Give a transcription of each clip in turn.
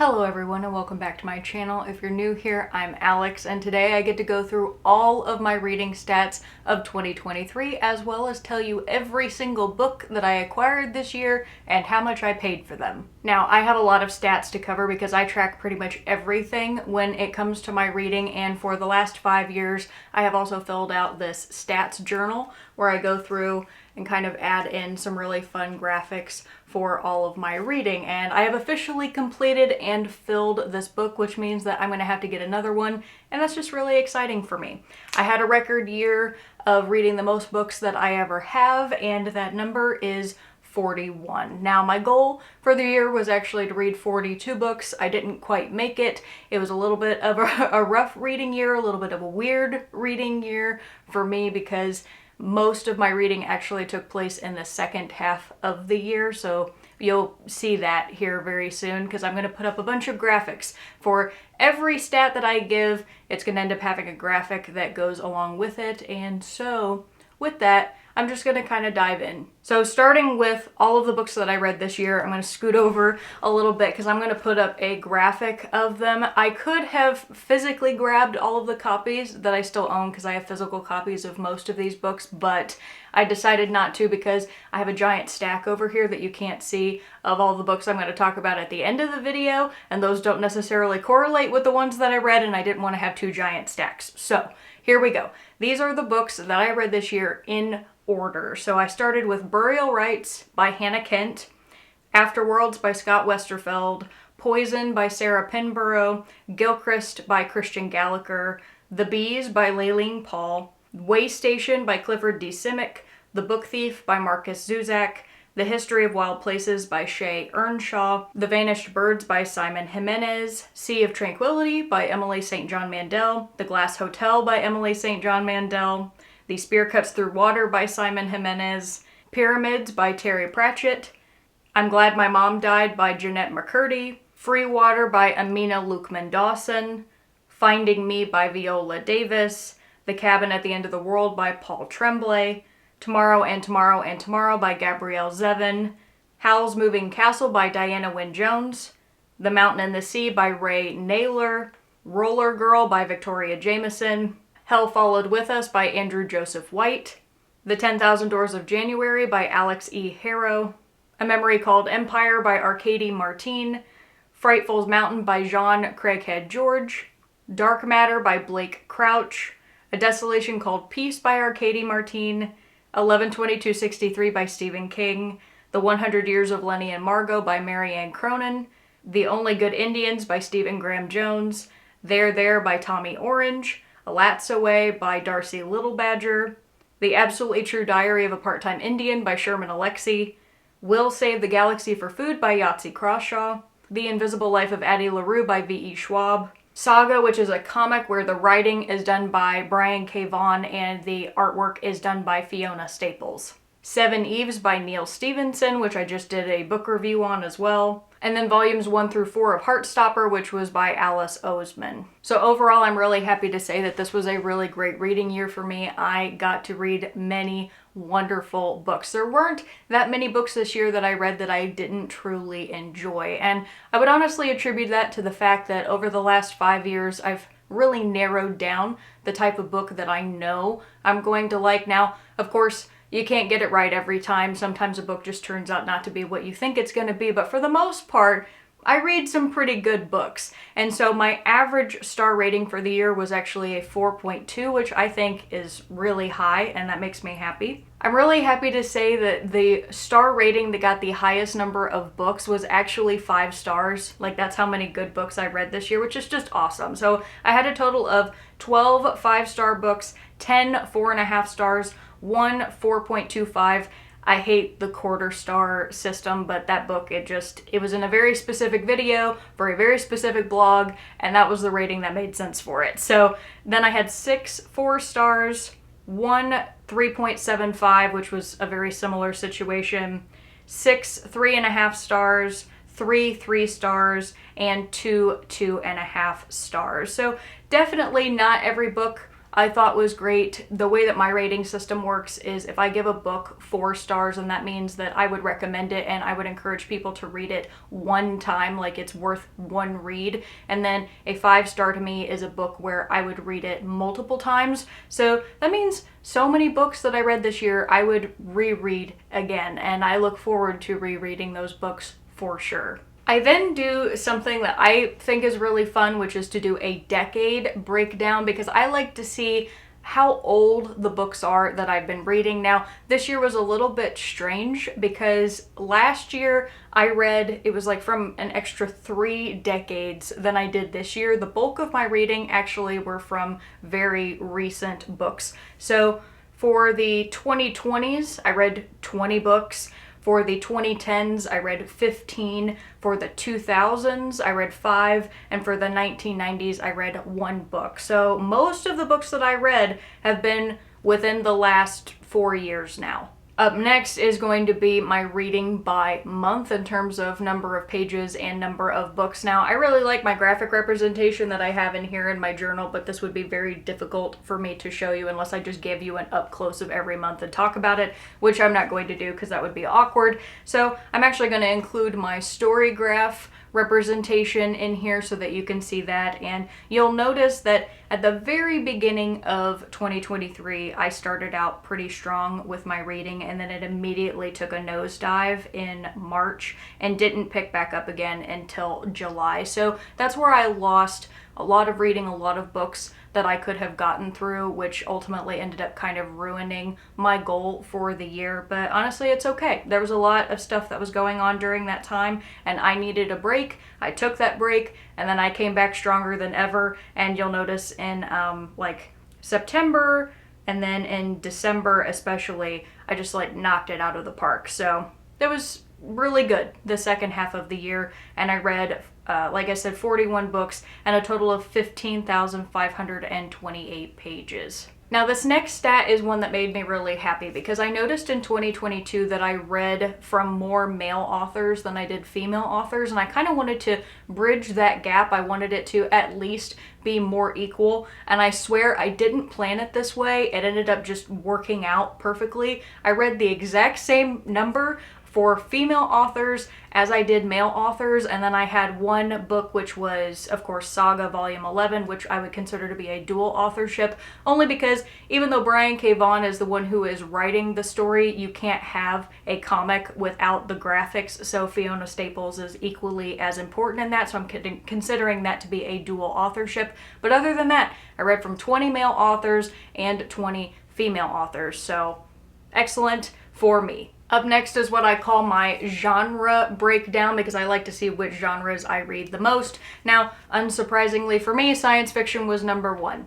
Hello everyone and welcome back to my channel. If you're new here, I'm Alex and today I get to go through all of my reading stats of 2023 as well as tell you every single book that I acquired this year and how much I paid for them. Now, I have a lot of stats to cover because I track pretty much everything when it comes to my reading, and for the last 5 years I have also filled out this stats journal where I go through and kind of add in some really fun graphics for all of my reading. And I have officially completed and filled this book, which means that I'm going to have to get another one, and that's just really exciting for me. I had a record year of reading the most books that I ever have, and that number is 41. Now, my goal for the year was actually to read 42 books. I didn't quite make it. It was a little bit of a rough reading year, a little bit of a weird reading year for me because most of my reading actually took place in the second half of the year, so you'll see that here very soon because I'm going to put up a bunch of graphics. For every stat that I give, it's going to end up having a graphic that goes along with it, and so with that, I'm just going to kind of dive in. So starting with all of the books that I read this year, I'm going to scoot over a little bit because I'm going to put up a graphic of them. I could have physically grabbed all of the copies that I still own because I have physical copies of most of these books, but I decided not to because I have a giant stack over here that you can't see of all the books I'm going to talk about at the end of the video, and those don't necessarily correlate with the ones that I read, and I didn't want to have two giant stacks. So here we go. These are the books that I read this year in order. So I started with Burial Rites by Hannah Kent, Afterworlds by Scott Westerfeld, Poison by Sarah Pinborough, Gilchrist by Christian Gallagher, The Bees by Laline Paull, Waystation by Clifford D. Simic, The Book Thief by Marcus Zuzak, The History of Wild Places by Shay Earnshaw, The Vanished Birds by Simon Jimenez, Sea of Tranquility by Emily St. John Mandel, The Glass Hotel by Emily St. John Mandel, The Spear Cuts Through Water by Simon Jimenez, Pyramids by Terry Pratchett, I'm Glad My Mom Died by Jeanette McCurdy, Free Water by Amina Lukman Dawson, Finding Me by Viola Davis, The Cabin at the End of the World by Paul Tremblay, Tomorrow and Tomorrow and Tomorrow by Gabrielle Zevin, Howl's Moving Castle by Diana Wynne Jones, The Mountain and the Sea by Ray Naylor, Roller Girl by Victoria Jameson, Hell Followed With Us by Andrew Joseph White, The 10,000 Doors of January by Alex E. Harrow, A Memory Called Empire by Arkady Martine, Frightful Mountain by Jean Craighead George, Dark Matter by Blake Crouch, A Desolation Called Peace by Arkady Martine, 11/22/63 by Stephen King, The 100 Years of Lenny and Margot by Marianne Cronin, The Only Good Indians by Stephen Graham Jones, There by Tommy Orange, Alatsaway by Darcy Littlebadger, The Absolutely True Diary of a Part-Time Indian by Sherman Alexie, Will Save the Galaxy for Food by Yahtzee Crawshaw, The Invisible Life of Addie LaRue by V.E. Schwab, Saga, which is a comic where the writing is done by Brian K. Vaughan and the artwork is done by Fiona Staples, Seven Eves by Neil Stevenson, which I just did a book review on as well, and then volumes 1 through 4 of Heartstopper, which was by Alice Oseman. So overall, I'm really happy to say that this was a really great reading year for me. I got to read many wonderful books. There weren't that many books this year that I read that I didn't truly enjoy, and I would honestly attribute that to the fact that over the last 5 years, I've really narrowed down the type of book that I know I'm going to like. Now, of course, you can't get it right every time. Sometimes a book just turns out not to be what you think it's going to be, but for the most part, I read some pretty good books. And so my average star rating for the year was actually a 4.2, which I think is really high, and that makes me happy. I'm really happy to say that the star rating that got the highest number of books was actually 5 stars. Like, that's how many good books I read this year, which is just awesome. So I had a total of 12 5-star books, 10 4.5 stars, 1 4.25. I hate the quarter star system, but that book, it was in a very specific video for a very specific blog, and that was the rating that made sense for it. So then I had 6 4 stars, 1 3.75, which was a very similar situation, 6 3.5 stars, 3 3 stars, and 2 2.5 stars. So definitely not every book I thought was great. The way that my rating system works is if I give a book 4 stars, and that means that I would recommend it and I would encourage people to read it one time, like it's worth one read. And then a 5-star to me is a book where I would read it multiple times. So that means so many books that I read this year I would reread again, and I look forward to rereading those books for sure. I then do something that I think is really fun, which is to do a decade breakdown, because I like to see how old the books are that I've been reading. Now, this year was a little bit strange because last year I read, it was like from an extra 3 decades than I did this year. The bulk of my reading actually were from very recent books. So for the 2020s, I read 20 books. For the 2010s, I read 15. For the 2000s, I read 5. And for the 1990s, I read 1 book. So most of the books that I read have been within the last 4 years now. Up next is going to be my reading by month in terms of number of pages and number of books. Now, I really like my graphic representation that I have in here in my journal, but this would be very difficult for me to show you unless I just gave you an up close of every month and talk about it, which I'm not going to do because that would be awkward. So I'm actually going to include my story graph representation in here so that you can see that. And you'll notice that at the very beginning of 2023, I started out pretty strong with my reading, and then it immediately took a nosedive in March and didn't pick back up again until July. So that's where I lost a lot of reading, a lot of books that I could have gotten through, which ultimately ended up kind of ruining my goal for the year. But honestly, it's okay. There was a lot of stuff that was going on during that time, and I needed a break. I took that break, and then I came back stronger than ever. And you'll notice in like September and then in December especially, I just like knocked it out of the park. So it was really good the second half of the year, and I read like I said, 41 books and a total of 15,528 pages. Now, this next stat is one that made me really happy because I noticed in 2022 that I read from more male authors than I did female authors, and I kind of wanted to bridge that gap. I wanted it to at least be more equal, and I swear I didn't plan it this way. It ended up just working out perfectly. I read the exact same number for female authors as I did male authors, and then I had one book which was, of course, Saga Volume 11, which I would consider to be a dual authorship, only because even though Brian K. Vaughan is the one who is writing the story, you can't have a comic without the graphics, so Fiona Staples is equally as important in that, so I'm considering that to be a dual authorship. But other than that, I read from 20 male authors and 20 female authors, so excellent for me. Up next is what I call my genre breakdown, because I like to see which genres I read the most. Now, unsurprisingly for me, science fiction was number 1.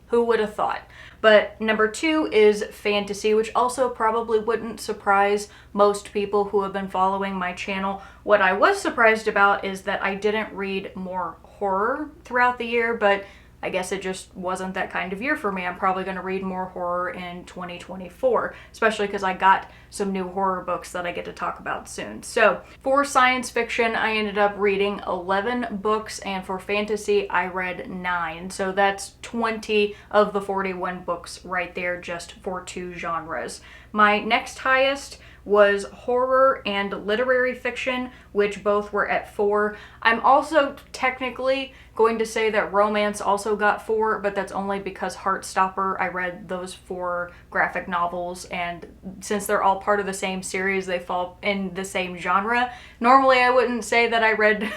Who would have thought? But number 2 is fantasy, which also probably wouldn't surprise most people who have been following my channel. What I was surprised about is that I didn't read more horror throughout the year, but I guess it just wasn't that kind of year for me. I'm probably going to read more horror in 2024, especially because I got some new horror books that I get to talk about soon. So for science fiction, I ended up reading 11 books, and for fantasy, I read 9. So that's 20 of the 41 books right there, just for 2 genres. My next highest was horror and literary fiction, which both were at 4. I'm also technically going to say that romance also got 4, but that's only because Heartstopper, I read those 4 graphic novels, and since they're all part of the same series, they fall in the same genre. Normally I wouldn't say that I read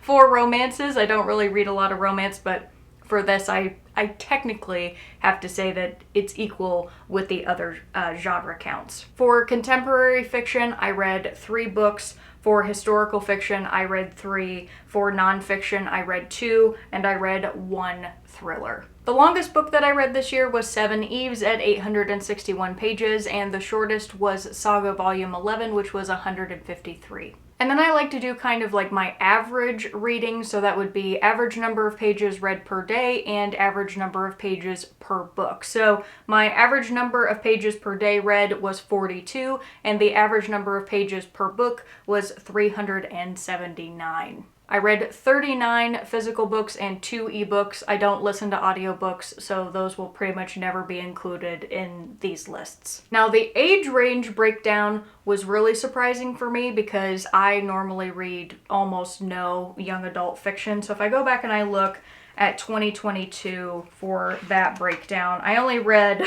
4 romances. I don't really read a lot of romance, but for this, I technically have to say that it's equal with the other genre counts. For contemporary fiction, I read 3 books. For historical fiction, I read 3. For nonfiction, I read 2. And I read 1 thriller. The longest book that I read this year was Seven Eves at 861 pages, and the shortest was Saga Volume 11, which was 153. And then I like to do kind of like my average reading, so that would be average number of pages read per day and average number of pages per book. So my average number of pages per day read was 42, and the average number of pages per book was 379. I read 39 physical books and 2 ebooks. I don't listen to audiobooks, so those will pretty much never be included in these lists. Now, the age range breakdown was really surprising for me because I normally read almost no young adult fiction. So if I go back and I look at 2022 for that breakdown, I only read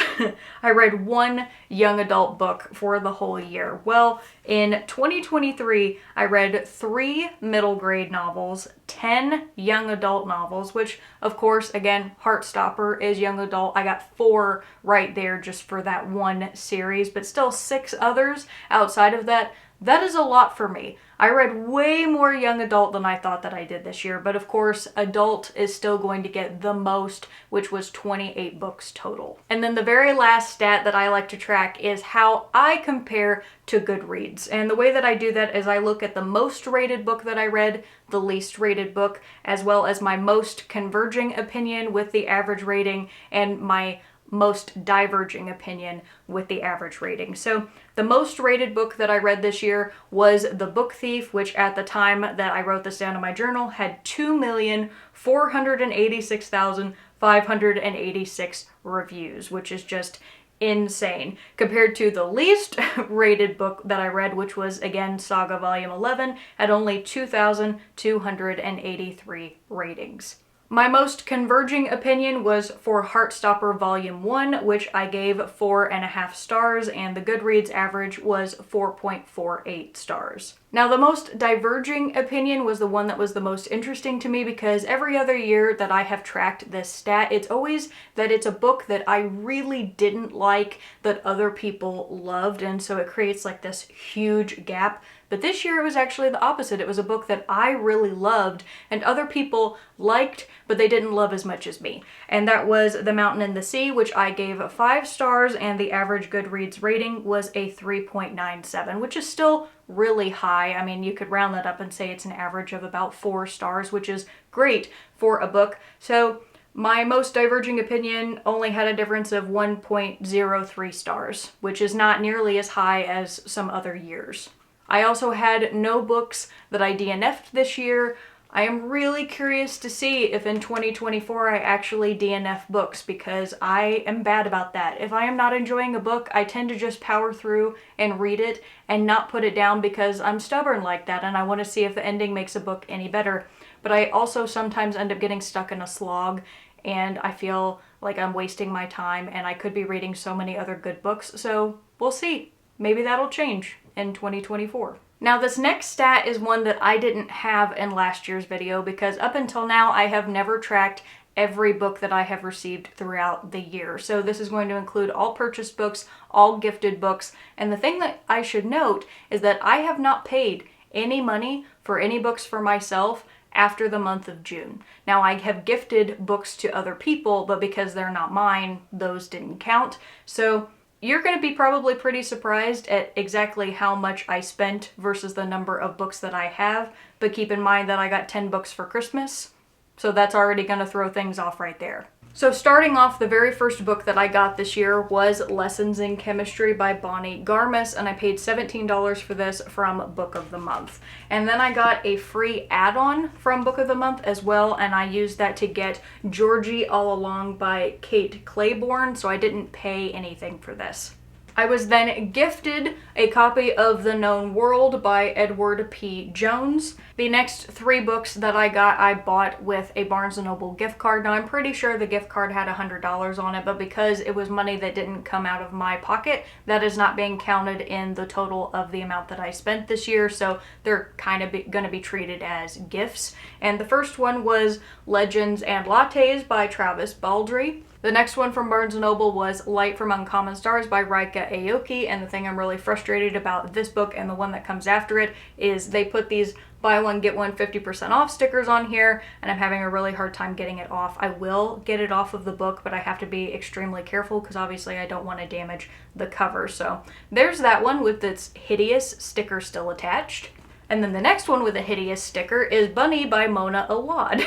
I read 1 young adult book for the whole year. Well, in 2023, I read 3 middle grade novels, 10 young adult novels, which of course, again, Heartstopper is young adult. I got 4 right there just for that one series, but still 6 others outside of that. That is a lot for me. I read way more young adult than I thought that I did this year, but of course, adult is still going to get the most, which was 28 books total. And then the very last stat that I like to track is how I compare to Goodreads. And the way that I do that is I look at the most rated book that I read, the least rated book, as well as my most converging opinion with the average rating, and my most diverging opinion with the average rating. So the most rated book that I read this year was The Book Thief, which at the time that I wrote this down in my journal had 2,486,586 reviews, which is just insane compared to the least rated book that I read, which was again Saga Volume 11 at only 2,283 ratings. My most converging opinion was for Heartstopper Volume 1, which I gave 4.5 stars, and the Goodreads average was 4.48 stars. Now, the most diverging opinion was the one that was the most interesting to me because every other year that I have tracked this stat, it's always that it's a book that I really didn't like that other people loved, and so it creates like this huge gap. But this year it was actually the opposite. It was a book that I really loved and other people liked, but they didn't love as much as me. And that was The Mountain and the Sea, which I gave 5 stars, and the average Goodreads rating was a 3.97, which is still really high. I mean, you could round that up and say it's an average of about 4 stars, which is great for a book. So my most diverging opinion only had a difference of 1.03 stars, which is not nearly as high as some other years. I also had no books that I DNF'd this year. I am really curious to see if in 2024 I actually DNF books because I am bad about that. If I am not enjoying a book, I tend to just power through and read it and not put it down because I'm stubborn like that and I want to see if the ending makes a book any better. But I also sometimes end up getting stuck in a slog and I feel like I'm wasting my time and I could be reading so many other good books. So we'll see. Maybe that'll change in 2024. Now, this next stat is one that I didn't have in last year's video because up until now I have never tracked every book that I have received throughout the year. So this is going to include all purchased books, all gifted books, and the thing that I should note is that I have not paid any money for any books for myself after the month of June. Now, I have gifted books to other people, but because they're not mine, those didn't count. So you're going to be probably pretty surprised at exactly how much I spent versus the number of books that I have, but keep in mind that I got 10 books for Christmas, so that's already going to throw things off right there. So starting off, the very first book that I got this year was Lessons in Chemistry by Bonnie Garmus, and I paid $17 for this from Book of the Month. And then I got a free add-on from Book of the Month as well, and I used that to get Georgie All Along by Kate Clayborn, so I didn't pay anything for this. I was then gifted a copy of The Known World by Edward P. Jones. The next 3 books that I got, I bought with a Barnes & Noble gift card. Now, I'm pretty sure the gift card had $100 on it, but because it was money that didn't come out of my pocket, that is not being counted in the total of the amount that I spent this year, so they're kind of going to be treated as gifts. And the first one was Legends and Lattes by Travis Baldree. The next one from Barnes & Noble was Light from Uncommon Stars by Rika Aoki, and the thing I'm really frustrated about this book and the one that comes after it is they put these buy one get one 50% off stickers on here, and I'm having a really hard time getting it off. I will get it off of the book, but I have to be extremely careful because obviously I don't want to damage the cover. So there's that one with its hideous sticker still attached. And then the next one with a hideous sticker is Bunny by Mona Awad,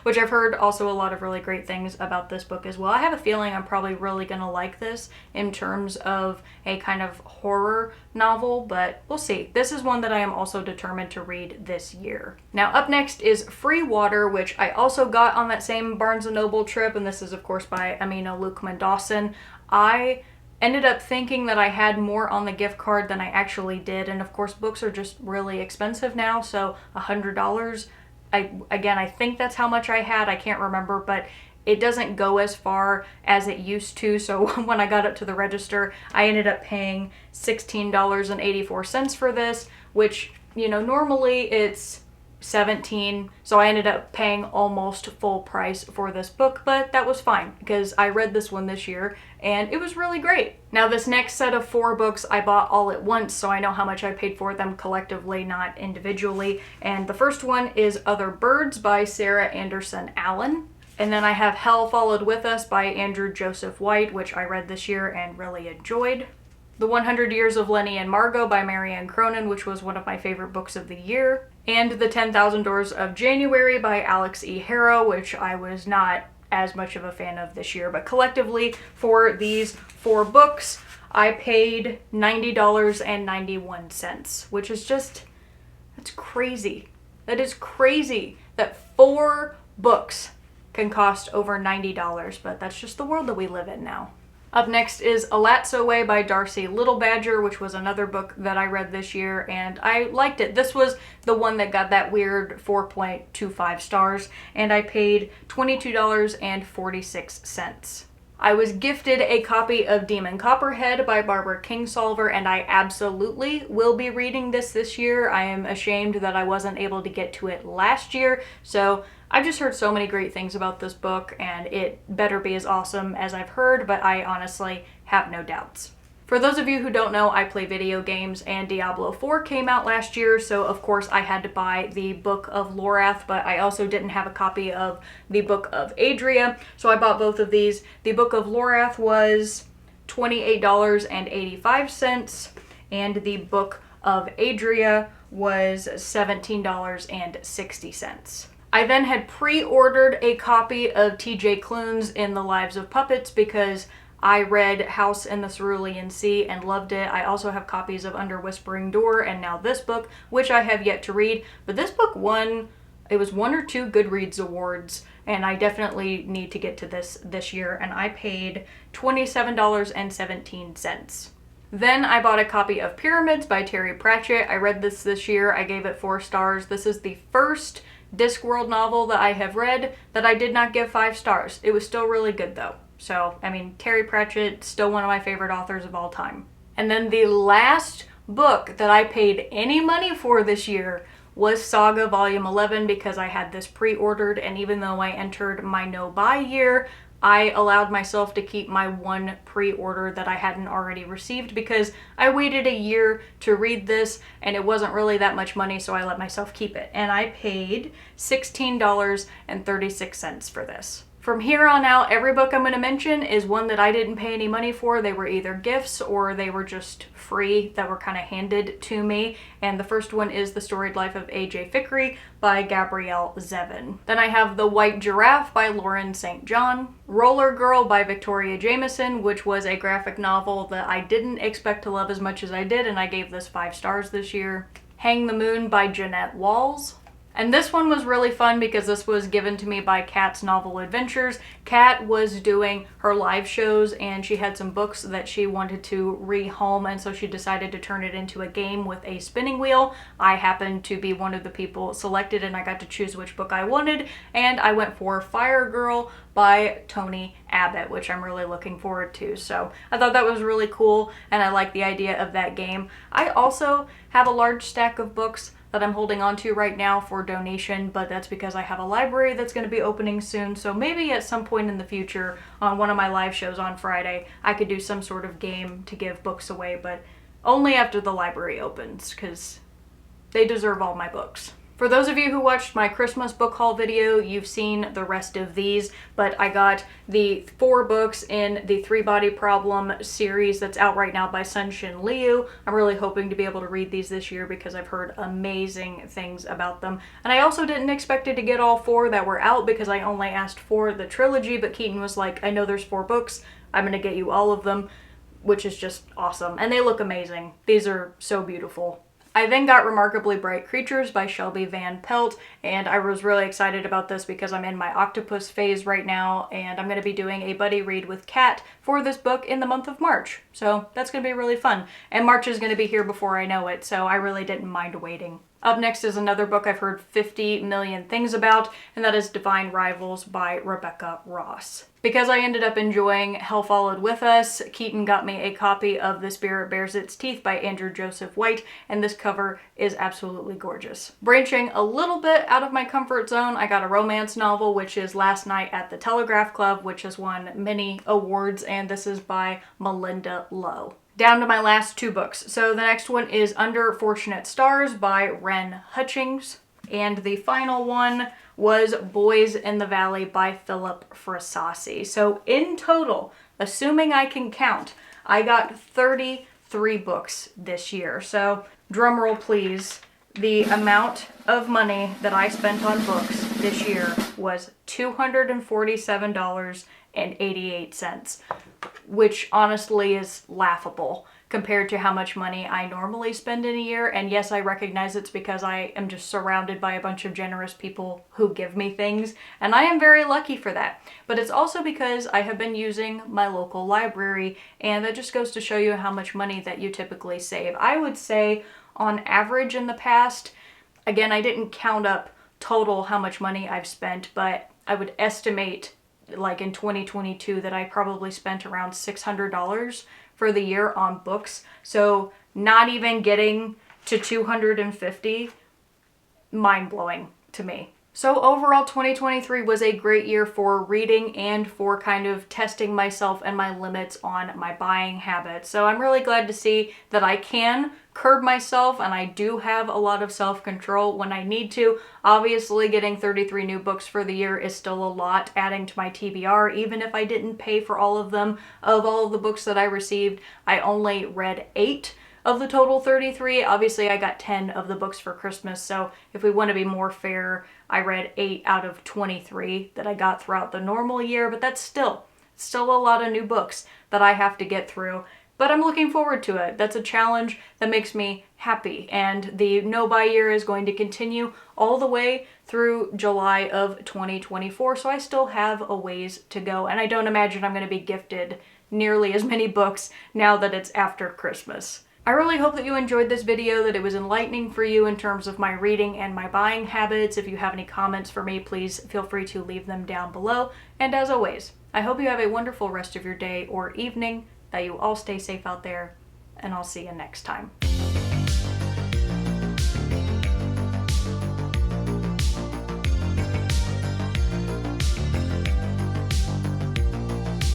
which I've heard also a lot of really great things about this book as well. I have a feeling I'm probably really going to like this in terms of a kind of horror novel, but we'll see. This is one that I am also determined to read this year. Now up next is Free Water, which I also got on that same Barnes & Noble trip, and this is of course by Amina Lukman Dawson. I ended up thinking that I had more on the gift card than I actually did, and of course books are just really expensive now, so $100, I think that's how much I had. I can't remember, but it doesn't go as far as it used to, so when I got up to the register, I ended up paying $16.84 for this, which, you know, normally it's $17, so I ended up paying almost full price for this book, but that was fine because I read this one this year and it was really great. Now this next set of 4 books I bought all at once, so I know how much I paid for them collectively, not individually. And the first one is Other Birds by Sarah Anderson Allen. And then I have Hell Followed With Us by Andrew Joseph White, which I read this year and really enjoyed. The 100 Years of Lenny and Margot by Marianne Cronin, which was one of my favorite books of the year. And The 10,000 Doors of January by Alex E. Harrow, which I was not as much of a fan of this year. But collectively, for these 4 books, I paid $90.91, which is just, that's crazy. That is crazy that 4 books can cost over $90, but that's just the world that we live in now. Up next is Alatso Way by Darcy Little Badger, which was another book that I read this year, and I liked it. This was the one that got that weird 4.25 stars, and I paid $22.46. I was gifted a copy of Demon Copperhead by Barbara Kingsolver, and I absolutely will be reading this year. I am ashamed that I wasn't able to get to it last year, so I've just heard so many great things about this book, and it better be as awesome as I've heard, but I honestly have no doubts. For those of you who don't know, I play video games, and Diablo 4 came out last year, so of course I had to buy the Book of Lorath, but I also didn't have a copy of the Book of Adria, so I bought both of these. The Book of Lorath was $28.85, and the Book of Adria was $17.60. I then had pre-ordered a copy of T.J. Klune's In the Lives of Puppets because I read House in the Cerulean Sea and loved it. I also have copies of Under Whispering Door and now this book, which I have yet to read. But this book won, it was 1 or 2 Goodreads awards, and I definitely need to get to this year, and I paid $27.17. Then I bought a copy of Pyramids by Terry Pratchett. I read this year. I gave it 4 stars. This is the first Discworld novel that I have read that I did not give 5 stars. It was still really good though. So, I mean, Terry Pratchett, still one of my favorite authors of all time. And then the last book that I paid any money for this year was Saga Volume 11 because I had this pre-ordered, and even though I entered my no-buy year, I allowed myself to keep my 1 pre-order that I hadn't already received because I waited a year to read this and it wasn't really that much money, so I let myself keep it. And I paid $16.36 for this. From here on out, every book I'm going to mention is one that I didn't pay any money for. They were either gifts or they were just free that were kind of handed to me. And the first one is The Storied Life of A.J. Fikry by Gabrielle Zevin. Then I have The White Giraffe by Lauren St. John. Roller Girl by Victoria Jameson, which was a graphic novel that I didn't expect to love as much as I did, and I gave this 5 stars this year. Hang the Moon by Jeanette Walls. And this one was really fun because this was given to me by Kat's Novel Adventures. Kat was doing her live shows and she had some books that she wanted to rehome, and so she decided to turn it into a game with a spinning wheel. I happened to be one of the people selected and I got to choose which book I wanted, and I went for Fire Girl by Tony Abbott, which I'm really looking forward to. So I thought that was really cool and I like the idea of that game. I also have a large stack of books that I'm holding on to right now for donation, but that's because I have a library that's going to be opening soon, so maybe at some point in the future on one of my live shows on Friday I could do some sort of game to give books away, but only after the library opens because they deserve all my books. For those of you who watched my Christmas book haul video, you've seen the rest of these, but I got the 4 books in the 3 Body Problem series that's out right now by Sunshin Liu. I'm really hoping to be able to read these this year because I've heard amazing things about them. And I also didn't expect to get all 4 that were out because I only asked for the trilogy, but Keaton was like, I know there's 4 books, I'm gonna get you all of them, which is just awesome. And they look amazing. These are so beautiful. I then got Remarkably Bright Creatures by Shelby Van Pelt, and I was really excited about this because I'm in my octopus phase right now, and I'm going to be doing a buddy read with Kat for this book in the month of March. So that's going to be really fun. And March is going to be here before I know it, so I really didn't mind waiting. Up next is another book I've heard 50 million things about, and that is Divine Rivals by Rebecca Ross. Because I ended up enjoying Hell Followed With Us, Keaton got me a copy of The Spirit Bares Its Teeth by Andrew Joseph White, and this cover is absolutely gorgeous. Branching a little bit out of my comfort zone, I got a romance novel, which is Last Night at the Telegraph Club, which has won many awards, and this is by Melinda Lowe. Down to my last 2 books. So the next one is Under Fortunate Stars by Wren Hutchings. And the final one was Boys in the Valley by Philip Frasassi. So in total, assuming I can count, I got 33 books this year. So drumroll please, the amount of money that I spent on books this year was $247.88. Which honestly is laughable compared to how much money I normally spend in a year. And yes, I recognize it's because I am just surrounded by a bunch of generous people who give me things, and I am very lucky for that. But it's also because I have been using my local library, and that just goes to show you how much money that you typically save. I would say on average in the past, again, I didn't count up total how much money I've spent, but I would estimate like in 2022 that I probably spent around $600 for the year on books. So not even getting to 250, mind-blowing to me. So overall, 2023 was a great year for reading and for kind of testing myself and my limits on my buying habits. So I'm really glad to see that I can curb myself, and I do have a lot of self-control when I need to. Obviously, getting 33 new books for the year is still a lot, adding to my TBR. Even if I didn't pay for all of them, of all of the books that I received, I only read 8 of the total 33. Obviously, I got 10 of the books for Christmas, so if we want to be more fair, I read 8 out of 23 that I got throughout the normal year, but that's still a lot of new books that I have to get through. But I'm looking forward to it. That's a challenge that makes me happy, and the no-buy year is going to continue all the way through July of 2024, so I still have a ways to go, and I don't imagine I'm going to be gifted nearly as many books now that it's after Christmas. I really hope that you enjoyed this video, that it was enlightening for you in terms of my reading and my buying habits. If you have any comments for me, please feel free to leave them down below. And as always, I hope you have a wonderful rest of your day or evening, that you all stay safe out there, and I'll see you next time.